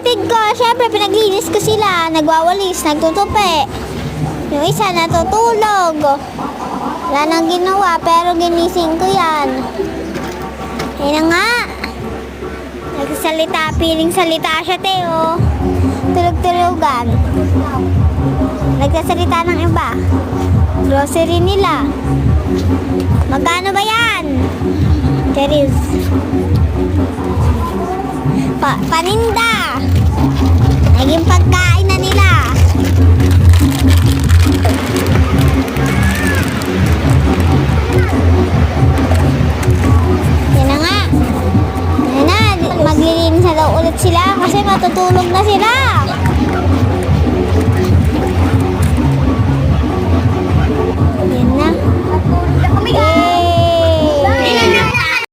kapatid ko, syempre pinaglinis ko sila. Nagwawalis, nagtutupi. Yung isa natutulog. Wala nang ginawa, pero ginising ko yan. Ayun na nga. Nagsasalita, piling salita siya, Teo. Tulog-tulogan. Nagsasalita ng iba. Grocery nila. Magkano ba yan? Cheers. Paninda. Naging pagkain na nila. Yan na nga. Yan na. Maglilinis na daw ulit sila kasi matutulog na sila. Yan na.